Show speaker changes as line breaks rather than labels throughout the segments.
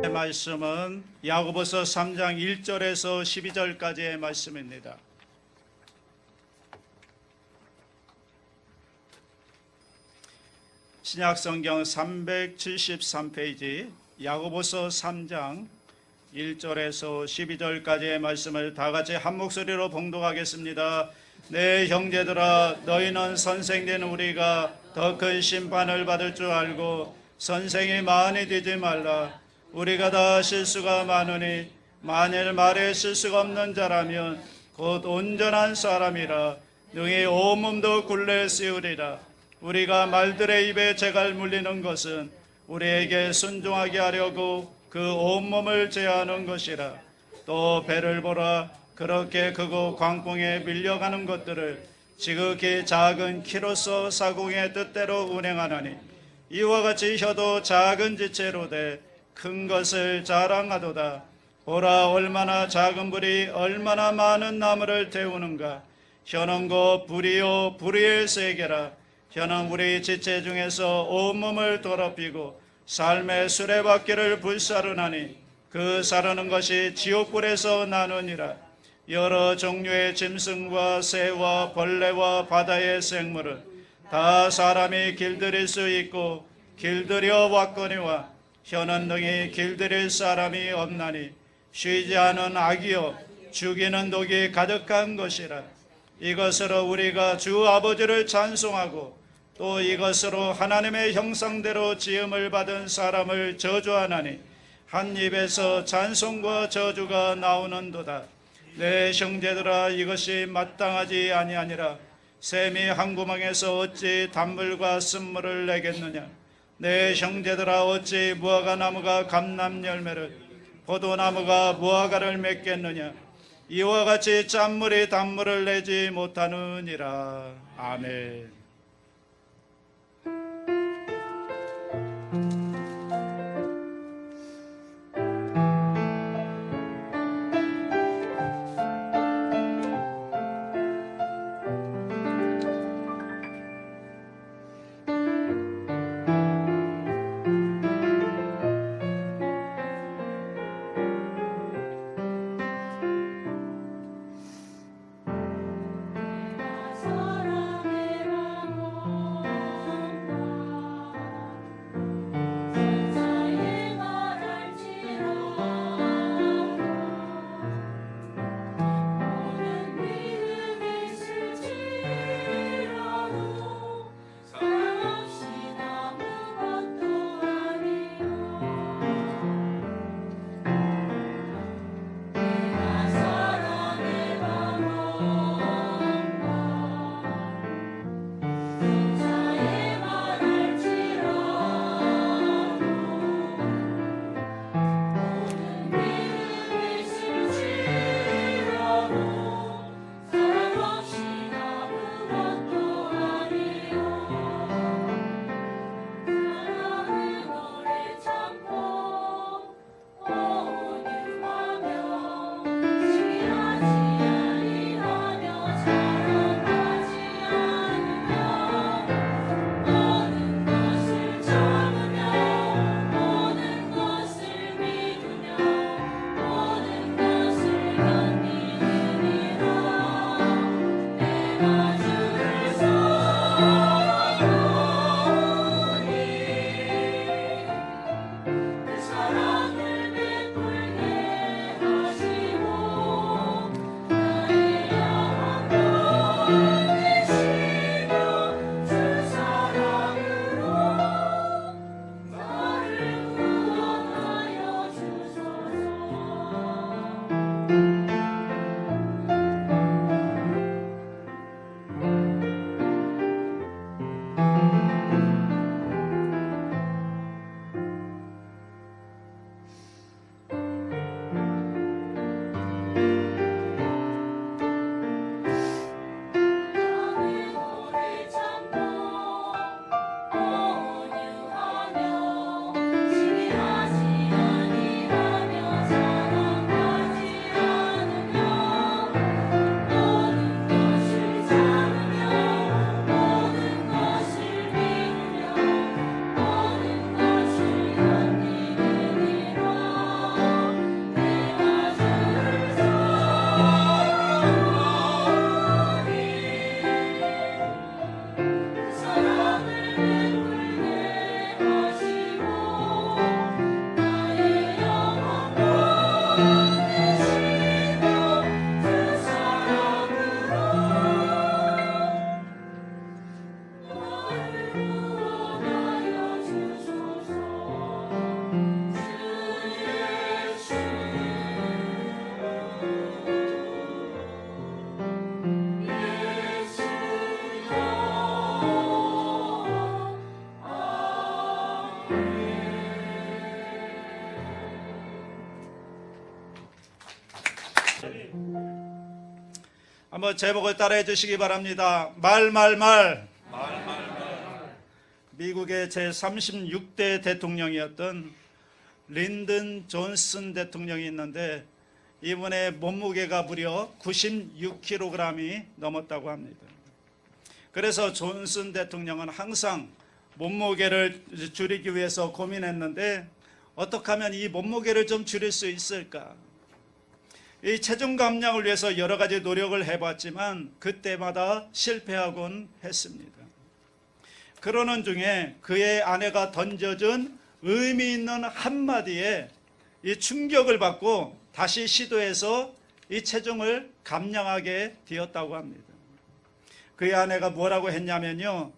말씀은 야고보서 3장 1절에서 12절까지의 말씀입니다. 신약성경 373페이지 야고보서 3장 1절에서 12절까지의 말씀을 다 같이 한 목소리로 봉독하겠습니다. 내 형제들아, 너희는 선생된 우리가 더 큰 심판을 받을 줄 알고 선생이 많이 되지 말라. 우리가 다 실수가 많으니 만일 말에 실수가 없는 자라면 곧 온전한 사람이라 능히 온몸도 굴레 씌우리라. 우리가 말들의 입에 재갈 물리는 것은 우리에게 순종하게 하려고 그 온몸을 제하는 것이라. 또 배를 보라. 그렇게 크고 광풍에 밀려가는 것들을 지극히 작은 키로서 사공의 뜻대로 운행하나니 이와 같이 혀도 작은 지체로 돼 큰 것을 자랑하도다. 보라, 얼마나 작은 불이 얼마나 많은 나무를 태우는가. 혀는 곧 불이요 불의의 세계라. 혀는 우리 지체 중에서 온몸을 더럽히고 삶의 수레바퀴를 불사르나니 그 사르는 것이 지옥불에서 나느니라. 여러 종류의 짐승과 새와 벌레와 바다의 생물은 다 사람이 길들일 수 있고 길들여 왔거니와 혀는 능히 길들일 사람이 없나니 쉬지 않은 악이요 죽이는 독이 가득한 것이라. 이것으로 우리가 주 아버지를 찬송하고 또 이것으로 하나님의 형상대로 지음을 받은 사람을 저주하나니 한 입에서 찬송과 저주가 나오는도다. 내 형제들아, 이것이 마땅하지 아니하니라. 샘이 한 구멍에서 어찌 단물과 쓴물을 내겠느냐. 내 형제들아, 어찌 무화과나무가 감람 열매를 포도나무가 무화과를 맺겠느냐. 이와 같이 짠물이 단물을 내지 못하느니라. 아멘.
사랑해라
한번 제목을 따라해 주시기 바랍니다. 말. 미국의 제36대 대통령이었던 린든 존슨 대통령이 있는데 이분의 몸무게가 무려 96kg이 넘었다고 합니다. 그래서 존슨 대통령은 항상 몸무게를 줄이기 위해서 고민했는데 어떻게 하면 이 몸무게를 좀 줄일 수 있을까? 이 체중 감량을 위해서 여러 가지 노력을 해봤지만 그때마다 실패하곤 했습니다. 그러는 중에 그의 아내가 던져준 의미 있는 한마디에 이 충격을 받고 다시 시도해서 이 체중을 감량하게 되었다고 합니다. 그의 아내가 뭐라고 했냐면요,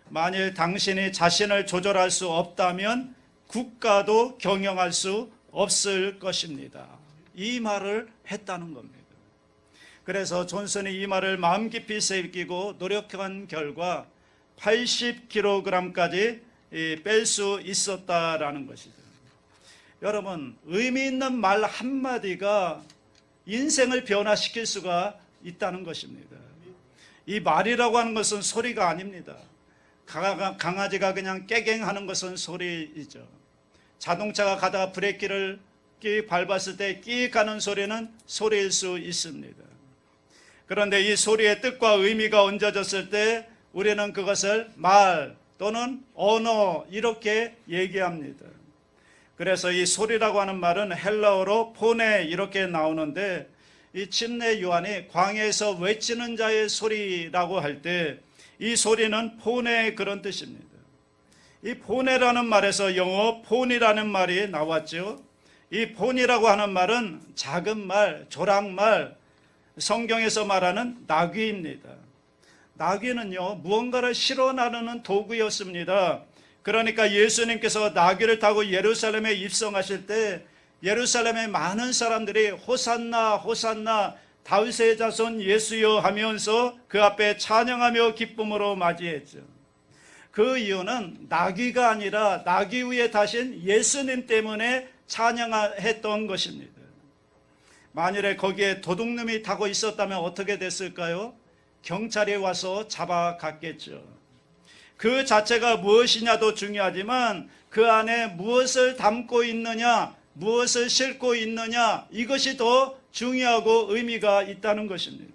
만일 당신이 자신을 조절할 수 없다면 국가도 경영할 수 없을 것입니다. 이 말을 했다는 겁니다. 그래서 존슨이 이 말을 마음 깊이 새기고 노력한 결과 80kg까지 뺄 수 있었다라는 것이죠. 여러분, 의미 있는 말 한마디가 인생을 변화시킬 수가 있다는 것입니다. 이 말이라고 하는 것은 소리가 아닙니다. 강아지가 그냥 깨갱하는 것은 소리이죠. 자동차가 가다가 브레이크를 끼 밟았을 때 끼익 하는 소리는 소리일 수 있습니다. 그런데 이 소리의 뜻과 의미가 얹어졌을 때 우리는 그것을 말 또는 언어 이렇게 얘기합니다. 그래서 이 소리라고 하는 말은 헬라어로 포네 이렇게 나오는데 이 침례 요한이 광야에서 외치는 자의 소리라고 할 때 이 소리는 포네 그런 뜻입니다. 이 포네라는 말에서 영어 폰이라는 말이 나왔죠. 이 폰이라고 하는 말은 작은 말, 조랑말, 성경에서 말하는 나귀입니다. 나귀는요, 무언가를 실어 나르는 도구였습니다. 그러니까 예수님께서 나귀를 타고 예루살렘에 입성하실 때 예루살렘의 많은 사람들이 호산나 호산나 다윗의 자손 예수여 하면서 그 앞에 찬양하며 기쁨으로 맞이했죠. 그 이유는 나귀가 아니라 나귀 위에 타신 예수님 때문에 찬양했던 것입니다. 만일에 거기에 도둑놈이 타고 있었다면 어떻게 됐을까요? 경찰이 와서 잡아갔겠죠. 그 자체가 무엇이냐도 중요하지만 그 안에 무엇을 담고 있느냐, 무엇을 싣고 있느냐, 이것이 더 중요하고 의미가 있다는 것입니다.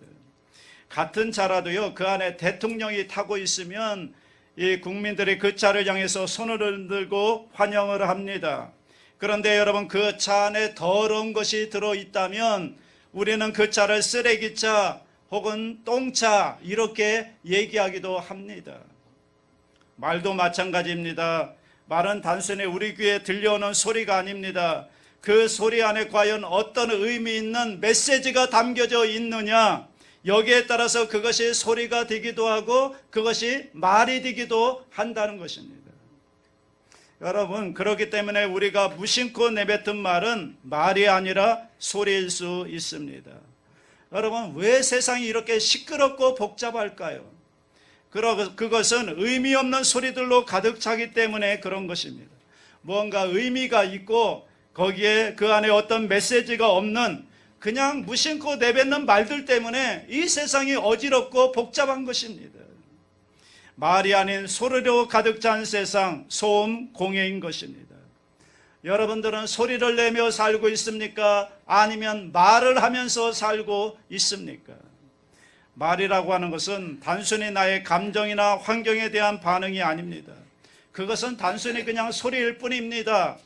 같은 차라도요, 그 안에 대통령이 타고 있으면 이 국민들이 그 차를 향해서 손을 흔들고 환영을 합니다. 그런데 여러분, 그 차 안에 더러운 것이 들어있다면 우리는 그 차를 쓰레기차 혹은 똥차 이렇게 얘기하기도 합니다. 말도 마찬가지입니다. 말은 단순히 우리 귀에 들려오는 소리가 아닙니다. 그 소리 안에 과연 어떤 의미 있는 메시지가 담겨져 있느냐, 여기에 따라서 그것이 소리가 되기도 하고 그것이 말이 되기도 한다는 것입니다. 여러분, 그렇기 때문에 우리가 무심코 내뱉은 말은 말이 아니라 소리일 수 있습니다. 여러분, 왜 세상이 이렇게 시끄럽고 복잡할까요? 그것은 의미 없는 소리들로 가득 차기 때문에 그런 것입니다. 무언가 의미가 있고 거기에 그 안에 어떤 메시지가 없는 그냥 무심코 내뱉는 말들 때문에 이 세상이 어지럽고 복잡한 것입니다. 말이 아닌 소리로 가득 찬 세상, 소음 공해인 것입니다. 여러분들은 소리를 내며 살고 있습니까? 아니면 말을 하면서 살고 있습니까? 말이라고 하는 것은 단순히 나의 감정이나 환경에 대한 반응이 아닙니다. 그것은 단순히 그냥 소리일 뿐입니다.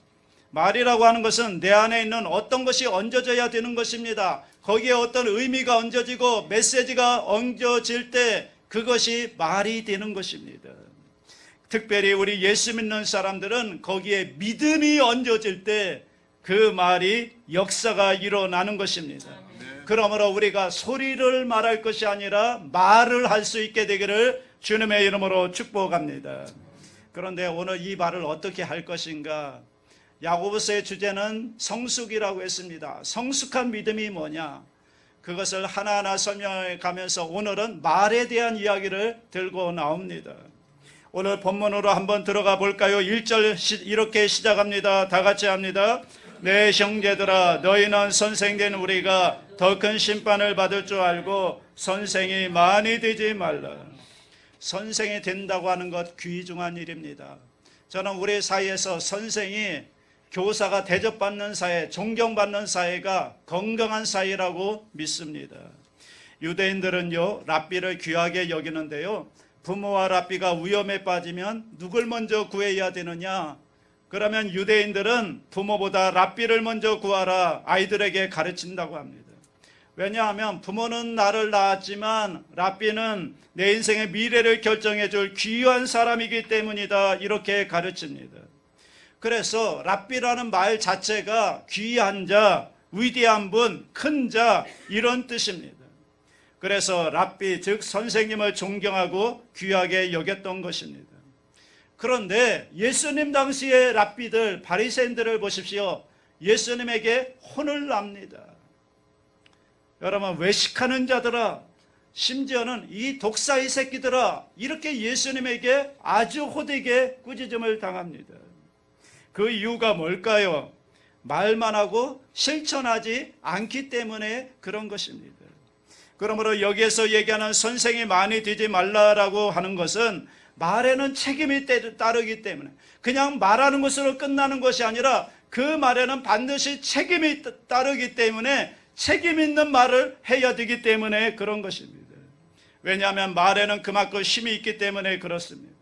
말이라고 하는 것은 내 안에 있는 어떤 것이 얹어져야 되는 것입니다. 거기에 어떤 의미가 얹어지고 메시지가 얹어질 때 그것이 말이 되는 것입니다. 특별히 우리 예수 믿는 사람들은 거기에 믿음이 얹어질 때 그 말이 역사가 일어나는 것입니다. 그러므로 우리가 소리를 말할 것이 아니라 말을 할 수 있게 되기를 주님의 이름으로 축복합니다. 그런데 오늘 이 말을 어떻게 할 것인가? 야고보서의 주제는 성숙이라고 했습니다. 성숙한 믿음이 뭐냐? 그것을 하나하나 설명해 가면서 오늘은 말에 대한 이야기를 들고 나옵니다. 오늘 본문으로 한번 들어가 볼까요? 1절 이렇게 시작합니다. 다 같이 합니다. 내 형제들아, 너희는 선생된 우리가 더 큰 심판을 받을 줄 알고 선생이 많이 되지 말라. 선생이 된다고 하는 것 귀중한 일입니다. 저는 우리 사회에서 선생이 교사가 대접받는 사회, 존경받는 사회가 건강한 사회라고 믿습니다. 유대인들은요, 랍비를 귀하게 여기는데요, 부모와 랍비가 위험에 빠지면 누굴 먼저 구해야 되느냐? 그러면 유대인들은 부모보다 랍비를 먼저 구하라 아이들에게 가르친다고 합니다. 왜냐하면 부모는 나를 낳았지만 랍비는 내 인생의 미래를 결정해 줄 귀한 사람이기 때문이다, 이렇게 가르칩니다. 그래서 랍비라는 말 자체가 귀한 자, 위대한 분, 큰 자, 이런 뜻입니다. 그래서 랍비, 즉 선생님을 존경하고 귀하게 여겼던 것입니다. 그런데 예수님 당시의 랍비들, 바리새인들을 보십시오. 예수님에게 혼을 납니다. 여러분, 외식하는 자들아, 심지어는 이 독사의 새끼들아, 이렇게 예수님에게 아주 호되게 꾸짖음을 당합니다. 그 이유가 뭘까요? 말만 하고 실천하지 않기 때문에 그런 것입니다. 그러므로 여기에서 얘기하는 선생이 많이 되지 말라라고 하는 것은 말에는 책임이 따르기 때문에, 그냥 말하는 것으로 끝나는 것이 아니라 그 말에는 반드시 책임이 따르기 때문에 책임 있는 말을 해야 되기 때문에 그런 것입니다. 왜냐하면 말에는 그만큼 힘이 있기 때문에 그렇습니다.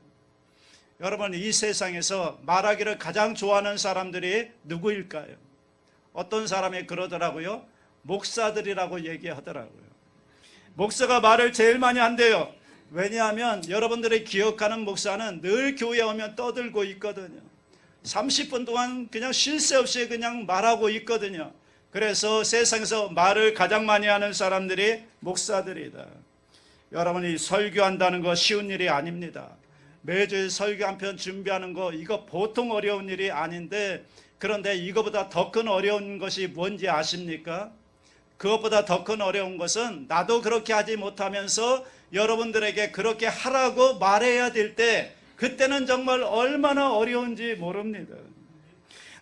여러분, 이 세상에서 말하기를 가장 좋아하는 사람들이 누구일까요? 어떤 사람이 그러더라고요. 목사들이라고 얘기하더라고요. 목사가 말을 제일 많이 한대요. 왜냐하면 여러분들이 기억하는 목사는 늘 교회에 오면 떠들고 있거든요. 30분 동안 그냥 쉴 새 없이 그냥 말하고 있거든요. 그래서 세상에서 말을 가장 많이 하는 사람들이 목사들이다. 여러분이 설교한다는 거 쉬운 일이 아닙니다. 매주 설교 한 편 준비하는 거, 이거 보통 어려운 일이 아닌데, 그런데 이거보다 더 큰 어려운 것이 뭔지 아십니까? 그것보다 더 큰 어려운 것은 나도 그렇게 하지 못하면서 여러분들에게 그렇게 하라고 말해야 될 때, 그때는 정말 얼마나 어려운지 모릅니다.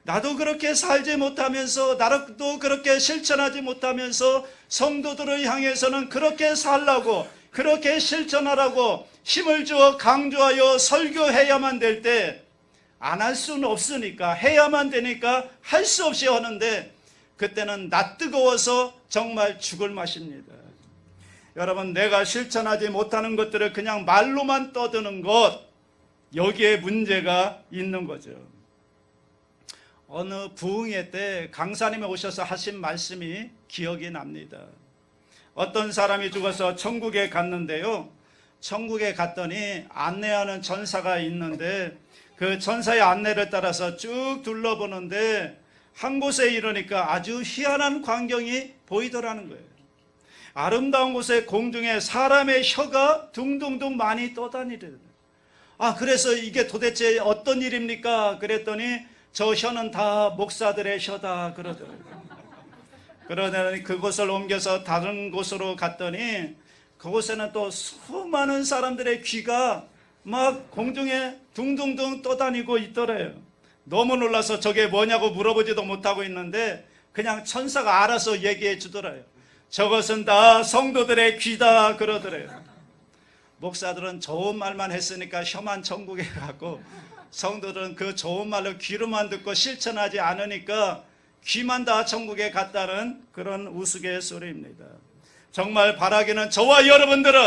나도 그렇게 살지 못하면서, 나도 그렇게 실천하지 못하면서 성도들을 향해서는 그렇게 살라고, 그렇게 실천하라고 힘을 주어 강조하여 설교해야만 될 때, 안 할 수는 없으니까, 해야만 되니까 할 수 없이 하는데, 그때는 낯 뜨거워서 정말 죽을 맛입니다. 여러분, 내가 실천하지 못하는 것들을 그냥 말로만 떠드는 것, 여기에 문제가 있는 거죠. 어느 부흥회 때 강사님이 오셔서 하신 말씀이 기억이 납니다. 어떤 사람이 죽어서 천국에 갔는데요, 천국에 갔더니 안내하는 전사가 있는데, 그 전사의 안내를 따라서 쭉 둘러보는데 한 곳에 이르니까 아주 희한한 광경이 보이더라는 거예요. 아름다운 곳에 공중에 사람의 혀가 둥둥둥 많이 떠다니더라고요. 그래서 이게 도대체 어떤 일입니까? 그랬더니 저 혀는 다 목사들의 혀다 그러더라고요. 그러더니 그곳을 옮겨서 다른 곳으로 갔더니 그곳에는 또 수많은 사람들의 귀가 막 공중에 둥둥둥 떠다니고 있더래요. 너무 놀라서 저게 뭐냐고 물어보지도 못하고 있는데 그냥 천사가 알아서 얘기해 주더래요. 저것은 다 성도들의 귀다 그러더래요. 목사들은 좋은 말만 했으니까 혀만 천국에 가고, 성도들은 그 좋은 말로 귀로만 듣고 실천하지 않으니까 귀만 다 천국에 갔다는 그런 우스갯소리입니다. 정말 바라기는 저와 여러분들은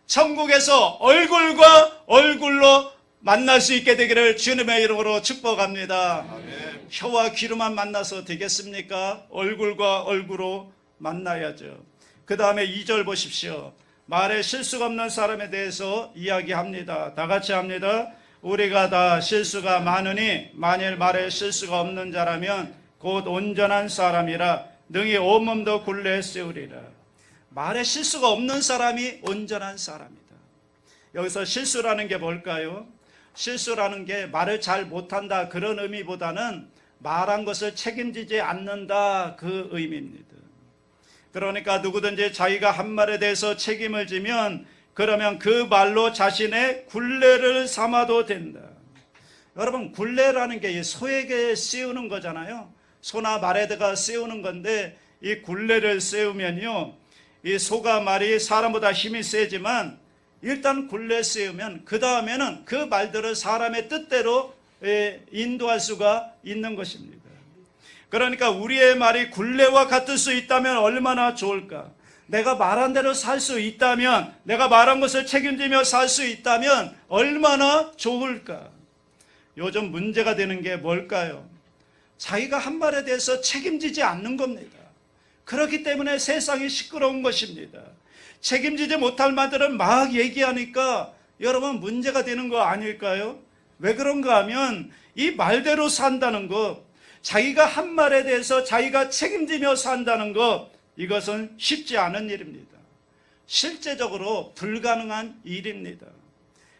천국에서 얼굴과 얼굴로 만날 수 있게 되기를 주님의 이름으로 축복합니다. 아멘. 혀와 귀로만 만나서 되겠습니까? 얼굴과 얼굴로 만나야죠. 그 다음에 2절 보십시오. 말에 실수가 없는 사람에 대해서 이야기합니다. 다 같이 합니다. 우리가 다 실수가 많으니 만일 말에 실수가 없는 자라면 곧 온전한 사람이라 능히 온몸도 굴레 세우리라. 말에 실수가 없는 사람이 온전한 사람이다. 여기서 실수라는 게 뭘까요? 실수라는 게 말을 잘 못한다 그런 의미보다는 말한 것을 책임지지 않는다 그 의미입니다. 그러니까 누구든지 자기가 한 말에 대해서 책임을 지면 그러면 그 말로 자신의 굴레를 삼아도 된다. 여러분, 굴레라는 게 소에게 씌우는 거잖아요. 소나 말에다가 씌우는 건데 이 굴레를 세우면요, 이 소가 말이 사람보다 힘이 세지만 일단 굴레 세우면 그 다음에는 그 말들을 사람의 뜻대로 인도할 수가 있는 것입니다. 그러니까 우리의 말이 굴레와 같을 수 있다면 얼마나 좋을까. 내가 말한 대로 살 수 있다면, 내가 말한 것을 책임지며 살 수 있다면 얼마나 좋을까. 요즘 문제가 되는 게 뭘까요? 자기가 한 말에 대해서 책임지지 않는 겁니다. 그렇기 때문에 세상이 시끄러운 것입니다. 책임지지 못할 말들은 막 얘기하니까 여러분 문제가 되는 거 아닐까요? 왜 그런가 하면 이 말대로 산다는 것, 자기가 한 말에 대해서 자기가 책임지며 산다는 것, 이것은 쉽지 않은 일입니다. 실제적으로 불가능한 일입니다.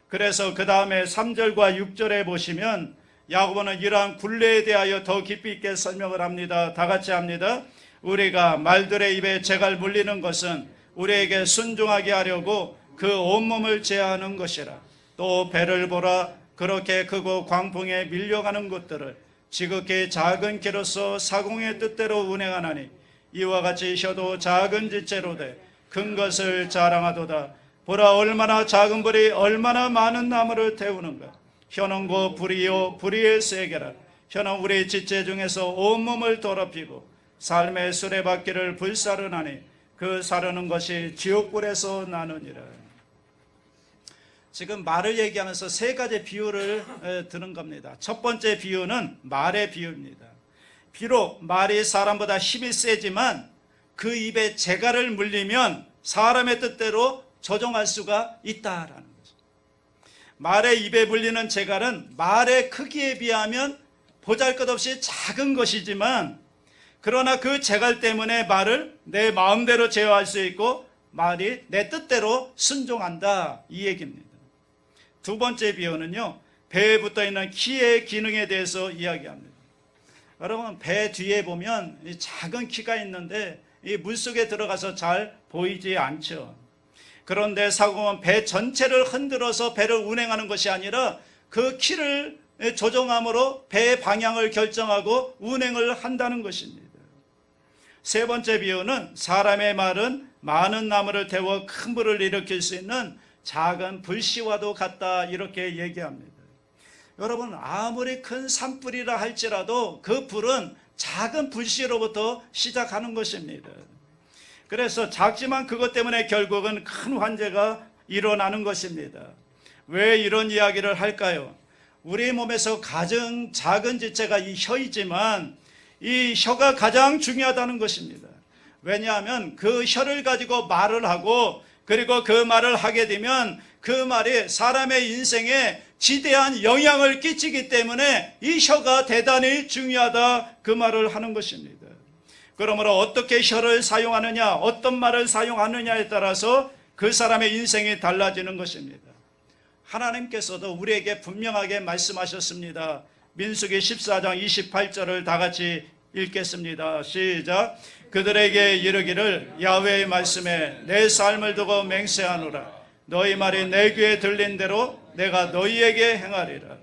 그래서 그 다음에 3절과 6절에 보시면 야고보는 이러한 굴레에 대하여 더 깊이 있게 설명을 합니다. 다 같이 합니다. 우리가 말들의 입에 재갈 물리는 것은 우리에게 순종하게 하려고 그 온몸을 제하는 것이라. 또 배를 보라. 그렇게 크고 광풍에 밀려가는 것들을 지극히 작은 키로서 사공의 뜻대로 운행하나니 이와 같이 혀도 작은 지체로 돼 큰 것을 자랑하도다. 보라, 얼마나 작은 불이 얼마나 많은 나무를 태우는가. 혀는 곧 불이요 불의의 세계라. 혀는 우리 지체 중에서 온몸을 더럽히고 삶의 수레바퀴를 불사르나니 그 사르는 것이 지옥불에서 나느니라. 지금 말을 얘기하면서 세 가지 비유를 드는 겁니다. 첫 번째 비유는 말의 비유입니다. 비록 말이 사람보다 힘이 세지만 그 입에 재갈을 물리면 사람의 뜻대로 조종할 수가 있다라는 거죠. 말의 입에 물리는 재갈은 말의 크기에 비하면 보잘것없이 작은 것이지만 그러나 그 재갈 때문에 말을 내 마음대로 제어할 수 있고 말이 내 뜻대로 순종한다, 이 얘기입니다. 두 번째 비유는요, 배에 붙어있는 키의 기능에 대해서 이야기합니다. 여러분, 배 뒤에 보면 작은 키가 있는데 이 물속에 들어가서 잘 보이지 않죠. 그런데 사공은 배 전체를 흔들어서 배를 운행하는 것이 아니라 그 키를 조종함으로 배의 방향을 결정하고 운행을 한다는 것입니다. 세 번째 비유는 사람의 말은 많은 나무를 태워 큰 불을 일으킬 수 있는 작은 불씨와도 같다, 이렇게 얘기합니다. 여러분, 아무리 큰 산불이라 할지라도 그 불은 작은 불씨로부터 시작하는 것입니다. 그래서 작지만 그것 때문에 결국은 큰 환재가 일어나는 것입니다. 왜 이런 이야기를 할까요? 우리 몸에서 가장 작은 지체가 이 혀이지만 이 혀가 가장 중요하다는 것입니다. 왜냐하면 그 혀를 가지고 말을 하고 그리고 그 말을 하게 되면 그 말이 사람의 인생에 지대한 영향을 끼치기 때문에 이 혀가 대단히 중요하다, 그 말을 하는 것입니다. 그러므로 어떻게 혀를 사용하느냐, 어떤 말을 사용하느냐에 따라서 그 사람의 인생이 달라지는 것입니다. 하나님께서도 우리에게 분명하게 말씀하셨습니다. 민수기 14장 28절을 다 같이 읽겠습니다. 시작. 그들에게 이르기를 야훼의 말씀에 내 삶을 두고 맹세하노라. 너희 말이 내 귀에 들린 대로 내가 너희에게 행하리라.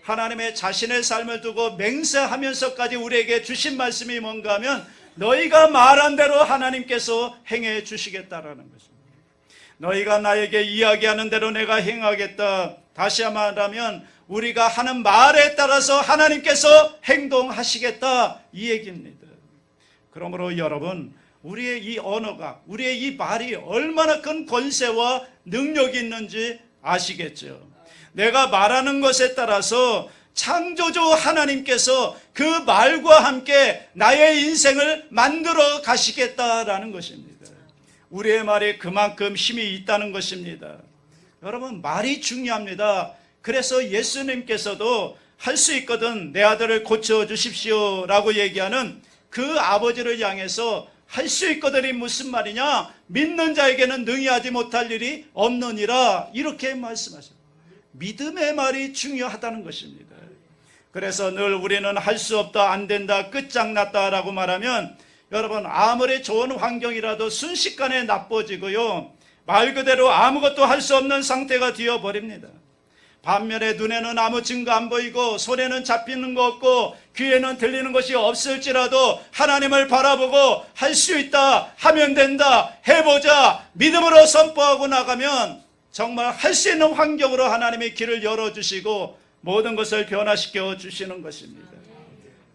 하나님의 자신의 삶을 두고 맹세하면서까지 우리에게 주신 말씀이 뭔가 하면 너희가 말한 대로 하나님께서 행해 주시겠다라는 것입니다. 너희가 나에게 이야기하는 대로 내가 행하겠다. 다시 말하면 우리가 하는 말에 따라서 하나님께서 행동하시겠다, 이 얘기입니다. 그러므로 여러분, 우리의 이 언어가, 우리의 이 말이 얼마나 큰 권세와 능력이 있는지 아시겠죠? 내가 말하는 것에 따라서 창조주 하나님께서 그 말과 함께 나의 인생을 만들어 가시겠다라는 것입니다. 우리의 말에 그만큼 힘이 있다는 것입니다. 여러분, 말이 중요합니다. 그래서 예수님께서도 할 수 있거든 내 아들을 고쳐주십시오 라고 얘기하는 그 아버지를 향해서 할 수 있거든이 무슨 말이냐? 믿는 자에게는 능히 하지 못할 일이 없느니라, 이렇게 말씀하셨습니다. 믿음의 말이 중요하다는 것입니다. 그래서 늘 우리는 할 수 없다, 안 된다, 끝장났다 라고 말하면 여러분, 아무리 좋은 환경이라도 순식간에 나빠지고요, 말 그대로 아무것도 할 수 없는 상태가 되어버립니다. 반면에 눈에는 아무 증거 안 보이고 손에는 잡히는 거 없고 귀에는 들리는 것이 없을지라도 하나님을 바라보고 할 수 있다, 하면 된다, 해보자 믿음으로 선포하고 나가면 정말 할 수 있는 환경으로 하나님이 길을 열어주시고 모든 것을 변화시켜 주시는 것입니다.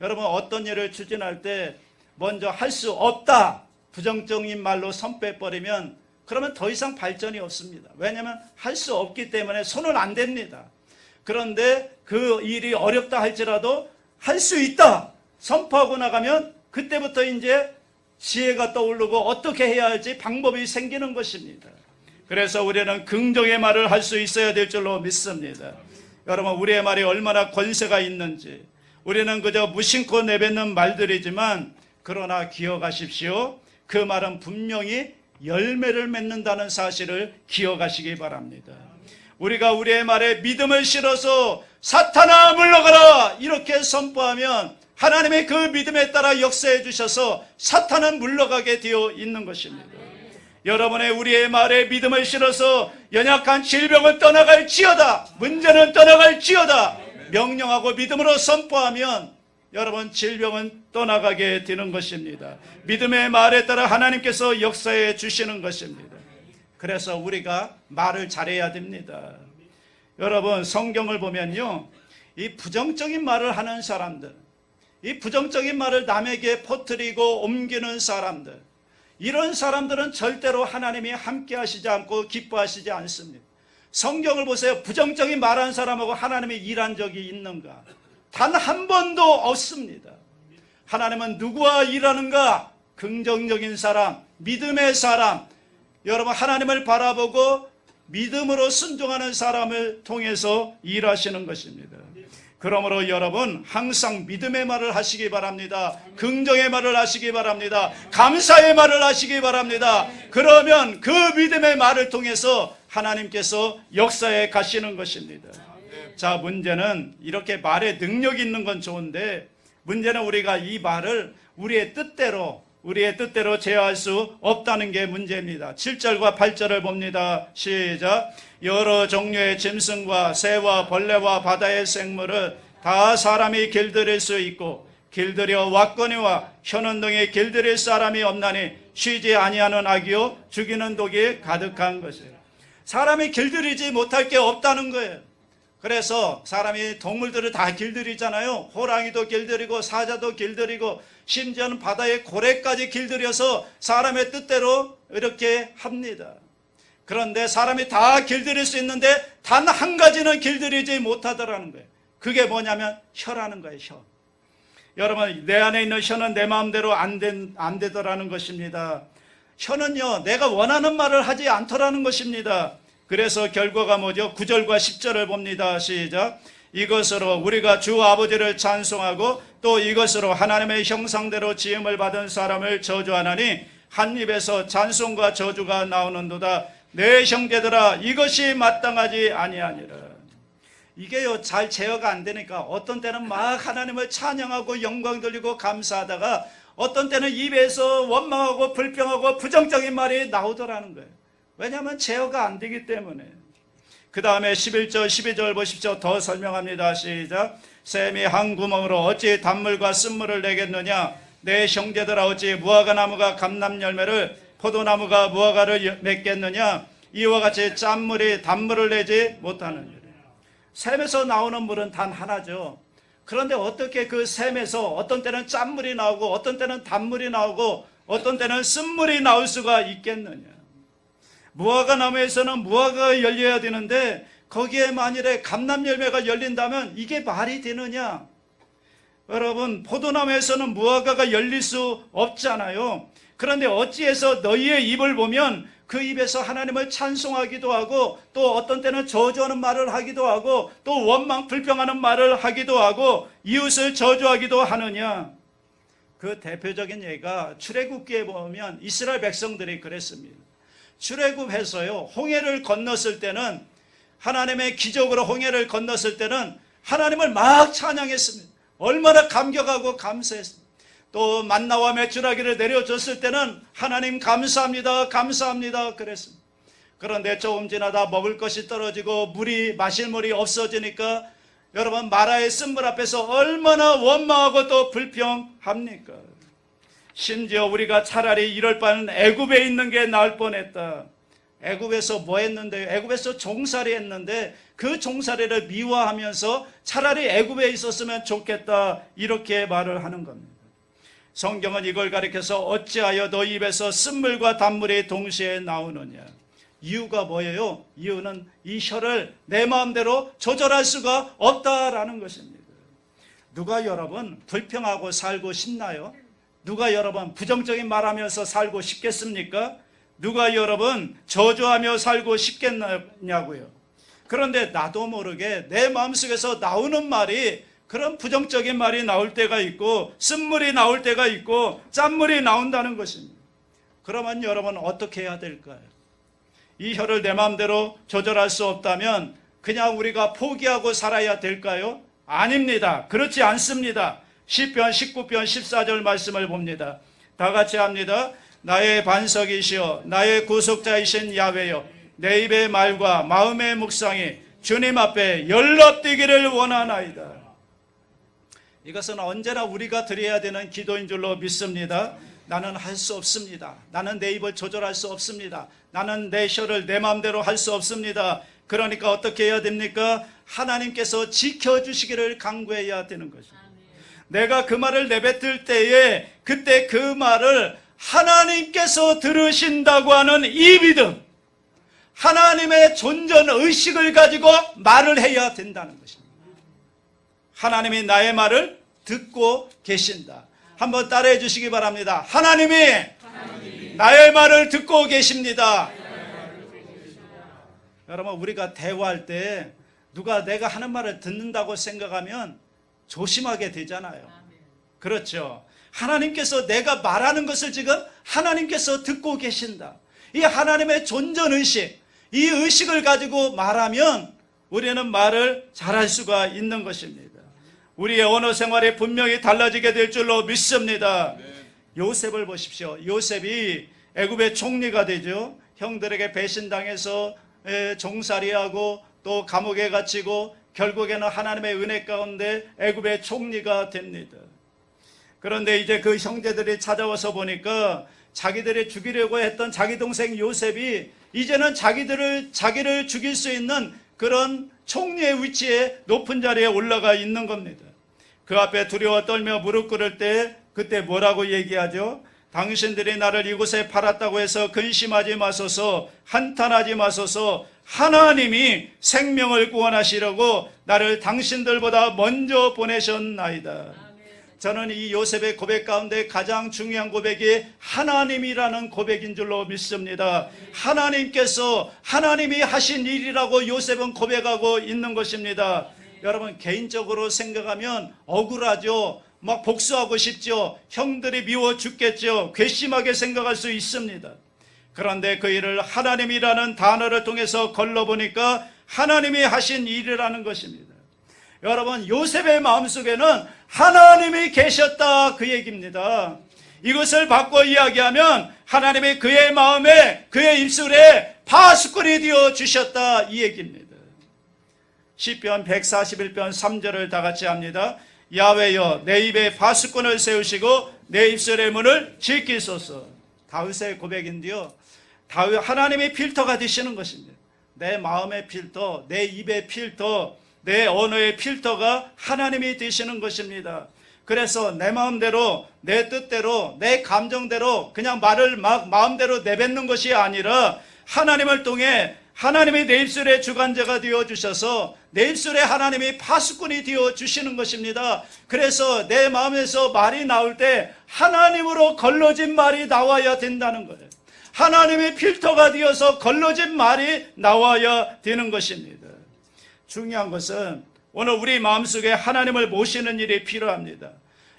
여러분, 어떤 일을 추진할 때 먼저 할 수 없다 부정적인 말로 선포해버리면 그러면 더 이상 발전이 없습니다. 왜냐하면 할 수 없기 때문에 손은 안 댑니다. 그런데 그 일이 어렵다 할지라도 할 수 있다 선포하고 나가면 그때부터 이제 지혜가 떠오르고 어떻게 해야 할지 방법이 생기는 것입니다. 그래서 우리는 긍정의 말을 할 수 있어야 될 줄로 믿습니다. 여러분, 우리의 말이 얼마나 권세가 있는지 우리는 그저 무심코 내뱉는 말들이지만 그러나 기억하십시오. 그 말은 분명히 열매를 맺는다는 사실을 기억하시기 바랍니다. 우리가 우리의 말에 믿음을 실어서 사탄아 물러가라 이렇게 선포하면 하나님의 그 믿음에 따라 역사해 주셔서 사탄은 물러가게 되어 있는 것입니다. 여러분의 우리의 말에 믿음을 실어서 연약한 질병은 떠나갈지어다, 문제는 떠나갈지어다 명령하고 믿음으로 선포하면 여러분 질병은 떠나가게 되는 것입니다. 믿음의 말에 따라 하나님께서 역사해 주시는 것입니다. 그래서 우리가 말을 잘해야 됩니다. 여러분, 성경을 보면요, 이 부정적인 말을 하는 사람들, 이 부정적인 말을 남에게 퍼뜨리고 옮기는 사람들, 이런 사람들은 절대로 하나님이 함께 하시지 않고 기뻐하시지 않습니다. 성경을 보세요. 부정적인 말하는 사람하고 하나님이 일한 적이 있는가? 단 한 번도 없습니다. 하나님은 누구와 일하는가? 긍정적인 사람, 믿음의 사람, 여러분 하나님을 바라보고 믿음으로 순종하는 사람을 통해서 일하시는 것입니다. 그러므로 여러분 항상 믿음의 말을 하시기 바랍니다. 긍정의 말을 하시기 바랍니다. 감사의 말을 하시기 바랍니다. 그러면 그 믿음의 말을 통해서 하나님께서 역사에 가시는 것입니다. 자, 문제는 이렇게 말에 능력이 있는 건 좋은데 문제는 우리가 이 말을 우리의 뜻대로 제어할 수 없다는 게 문제입니다. 7절과 8절을 봅니다. 시작. 여러 종류의 짐승과 새와 벌레와 바다의 생물을 다 사람이 길들일 수 있고 길들여 왔거니와 혀는 등에 길들일 사람이 없나니 쉬지 아니하는 악이요 죽이는 독이 가득한 것이에요. 사람이 길들이지 못할 게 없다는 거예요. 그래서 사람이 동물들을 다 길들이잖아요. 호랑이도 길들이고 사자도 길들이고 심지어는 바다의 고래까지 길들여서 사람의 뜻대로 이렇게 합니다. 그런데 사람이 다 길들일 수 있는데 단 한 가지는 길들이지 못하더라는 거예요. 그게 뭐냐면 혀라는 거예요. 혀. 여러분, 내 안에 있는 혀는 내 마음대로 안 되더라는 것입니다. 혀는요, 내가 원하는 말을 하지 않더라는 것입니다. 그래서 결과가 뭐죠? 9절과 10절을 봅니다. 시작. 이것으로 우리가 주 아버지를 찬송하고 또 이것으로 하나님의 형상대로 지음을 받은 사람을 저주하나니 한 입에서 찬송과 저주가 나오는도다. 내 형제들아, 이것이 마땅하지 아니하니라. 이게요, 잘 제어가 안 되니까 어떤 때는 막 하나님을 찬양하고 영광 돌리고 감사하다가 어떤 때는 입에서 원망하고 불평하고 부정적인 말이 나오더라는 거예요. 왜냐하면 제어가 안 되기 때문에. 그 다음에 11절 12절 보십시오. 더 설명합니다. 시작. 샘이 한 구멍으로 어찌 단물과 쓴물을 내겠느냐. 내 형제들아, 어찌 무화과나무가 감람열매를 포도나무가 무화과를 맺겠느냐. 이와 같이 짠물이 단물을 내지 못하느니라. 샘에서 나오는 물은 단 하나죠. 그런데 어떻게 그 샘에서 어떤 때는 짠물이 나오고 어떤 때는 단물이 나오고 어떤 때는 쓴물이 나올 수가 있겠느냐. 무화과 나무에서는 무화과가 열려야 되는데 거기에 만일에 감람열매가 열린다면 이게 말이 되느냐. 여러분, 포도나무에서는 무화과가 열릴 수 없잖아요. 그런데 어찌해서 너희의 입을 보면 그 입에서 하나님을 찬송하기도 하고 또 어떤 때는 저주하는 말을 하기도 하고 또 원망 불평하는 말을 하기도 하고 이웃을 저주하기도 하느냐. 그 대표적인 예가 출애굽기에 보면 이스라엘 백성들이 그랬습니다. 출애굽해서요, 홍해를 건넜을 때는 하나님의 기적으로 홍해를 건넜을 때는 하나님을 막 찬양했습니다. 얼마나 감격하고 감사했습니다. 또 만나와 메추라기를 내려줬을 때는 하나님 감사합니다, 감사합니다 그랬습니다. 그런데 조금 지나다 먹을 것이 떨어지고 마실 물이 없어지니까 여러분 마라의 쓴물 앞에서 얼마나 원망하고 또 불평합니까? 심지어 우리가 차라리 이럴 바는 애굽에 있는 게 나을 뻔했다. 애굽에서 뭐 했는데? 애굽에서 종살이 했는데 그 종살이를 미워하면서 차라리 애굽에 있었으면 좋겠다, 이렇게 말을 하는 겁니다. 성경은 이걸 가리켜서 어찌하여 너 입에서 쓴물과 단물이 동시에 나오느냐. 이유가 뭐예요? 이유는 이 혀를 내 마음대로 조절할 수가 없다라는 것입니다. 누가 여러분 불평하고 살고 싶나요? 누가 여러분 부정적인 말하면서 살고 싶겠습니까? 누가 여러분 저주하며 살고 싶겠냐고요. 그런데 나도 모르게 내 마음속에서 나오는 말이 그런 부정적인 말이 나올 때가 있고 쓴물이 나올 때가 있고 짠물이 나온다는 것입니다. 그러면 여러분 어떻게 해야 될까요? 이 혀를 내 마음대로 조절할 수 없다면 그냥 우리가 포기하고 살아야 될까요? 아닙니다. 그렇지 않습니다. 시편 19편 14절 말씀을 봅니다. 다 같이 합니다. 나의 반석이시여 나의 구속자이신 야훼여 내 입의 말과 마음의 묵상이 주님 앞에 연락되기를 원하나이다. 이것은 언제나 우리가 드려야 되는 기도인 줄로 믿습니다. 나는 할 수 없습니다. 나는 내 입을 조절할 수 없습니다. 나는 내 혀를 내 마음대로 할 수 없습니다. 그러니까 어떻게 해야 됩니까? 하나님께서 지켜주시기를 간구해야 되는 것입니다. 내가 그 말을 내뱉을 때에 그때 그 말을 하나님께서 들으신다고 하는 이 믿음, 하나님의 존전의식을 가지고 말을 해야 된다는 것입니다. 하나님이 나의 말을 듣고 계신다. 한번 따라해 주시기 바랍니다. 하나님이 나의 말을 듣고 계십니다. 여러분 우리가 대화할 때 누가 내가 하는 말을 듣는다고 생각하면 조심하게 되잖아요. 그렇죠. 하나님께서 내가 말하는 것을 지금 하나님께서 듣고 계신다. 이 하나님의 존전의식, 이 의식을 가지고 말하면 우리는 말을 잘할 수가 있는 것입니다. 우리의 언어 생활이 분명히 달라지게 될 줄로 믿습니다. 요셉을 보십시오. 요셉이 애굽의 총리가 되죠. 형들에게 배신당해서 종살이하고 또 감옥에 갇히고 결국에는 하나님의 은혜 가운데 애굽의 총리가 됩니다. 그런데 이제 그 형제들이 찾아와서 보니까 자기들이 죽이려고 했던 자기 동생 요셉이 이제는 자기를 죽일 수 있는 그런 총리의 위치에 높은 자리에 올라가 있는 겁니다. 그 앞에 두려워 떨며 무릎 꿇을 때 그때 뭐라고 얘기하죠? 당신들이 나를 이곳에 팔았다고 해서 근심하지 마소서, 한탄하지 마소서. 하나님이 생명을 구원하시려고 나를 당신들보다 먼저 보내셨나이다. 저는 이 요셉의 고백 가운데 가장 중요한 고백이 하나님이라는 고백인 줄로 믿습니다. 하나님이 하신 일이라고 요셉은 고백하고 있는 것입니다. 여러분 개인적으로 생각하면 억울하죠. 막 복수하고 싶죠. 형들이 미워 죽겠죠. 괘씸하게 생각할 수 있습니다. 그런데 그 일을 하나님이라는 단어를 통해서 걸러보니까 하나님이 하신 일이라는 것입니다. 여러분 요셉의 마음속에는 하나님이 계셨다, 그 얘기입니다. 이것을 바꿔 이야기하면 하나님이 그의 마음에 그의 입술에 파수꾼이 되어 주셨다, 이 얘기입니다. 시편 141편 3절을 다 같이 합니다. 야훼여 내 입에 파수꾼을 세우시고 내 입술의 문을 지키소서. 다윗의 고백인데요, 하나님의 필터가 되시는 것입니다. 내 마음의 필터, 내 입의 필터, 내 언어의 필터가 하나님이 되시는 것입니다. 그래서 내 마음대로, 내 뜻대로, 내 감정대로 그냥 말을 막 마음대로 내뱉는 것이 아니라 하나님을 통해 하나님이 내 입술의 주관자가 되어주셔서 내 입술에 하나님이 파수꾼이 되어주시는 것입니다. 그래서 내 마음에서 말이 나올 때 하나님으로 걸러진 말이 나와야 된다는 거예요. 하나님의 필터가 되어서 걸러진 말이 나와야 되는 것입니다. 중요한 것은 오늘 우리 마음속에 하나님을 모시는 일이 필요합니다.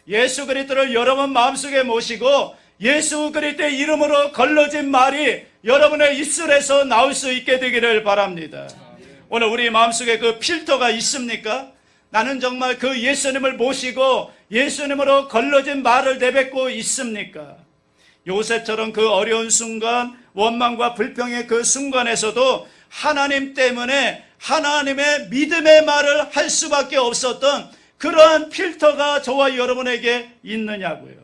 예수 그리스도를 여러분 마음속에 모시고 예수 그리스도의 이름으로 걸러진 말이 여러분의 입술에서 나올 수 있게 되기를 바랍니다. 오늘 우리 마음속에 그 필터가 있습니까? 나는 정말 그 예수님을 모시고 예수님으로 걸러진 말을 내뱉고 있습니까? 요셉처럼 그 어려운 순간, 원망과 불평의 그 순간에서도 하나님 때문에 하나님의 믿음의 말을 할 수밖에 없었던 그러한 필터가 저와 여러분에게 있느냐고요.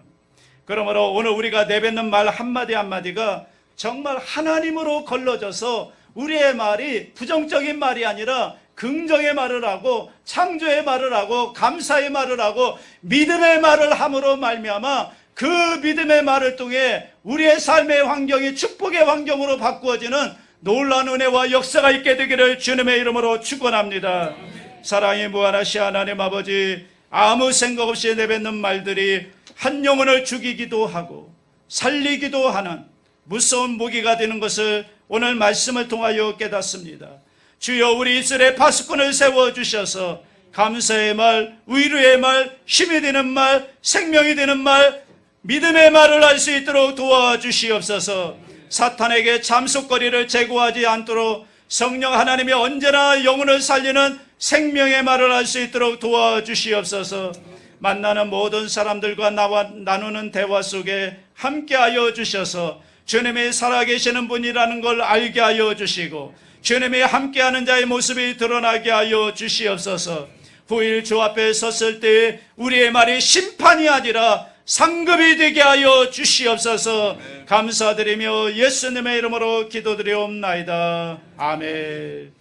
그러므로 오늘 우리가 내뱉는 말 한마디 한마디가 정말 하나님으로 걸러져서 우리의 말이 부정적인 말이 아니라 긍정의 말을 하고 창조의 말을 하고 감사의 말을 하고 믿음의 말을 함으로 말미암아 그 믿음의 말을 통해 우리의 삶의 환경이 축복의 환경으로 바꾸어지는 놀라운 은혜와 역사가 있게 되기를 주님의 이름으로 축원합니다. 사랑이 무한하신 하나님 아버지, 아무 생각 없이 내뱉는 말들이 한 영혼을 죽이기도 하고 살리기도 하는 무서운 무기가 되는 것을 오늘 말씀을 통하여 깨닫습니다. 주여, 우리 이스라엘 파수꾼을 세워주셔서 감사의 말, 위로의 말, 힘이 되는 말, 생명이 되는 말, 믿음의 말을 할 수 있도록 도와주시옵소서. 사탄에게 잠속거리를 제거하지 않도록 성령 하나님이 언제나 영혼을 살리는 생명의 말을 할 수 있도록 도와주시옵소서. 만나는 모든 사람들과 나와 나누는 대화 속에 함께하여 주셔서 주님이 살아계시는 분이라는 걸 알게 하여 주시고 주님이 함께하는 자의 모습이 드러나게 하여 주시옵소서. 후일 주 앞에 섰을 때 우리의 말이 심판이 아니라 상급이 되게 하여 주시옵소서. 감사드리며 예수님의 이름으로 기도드리옵나이다. 아멘.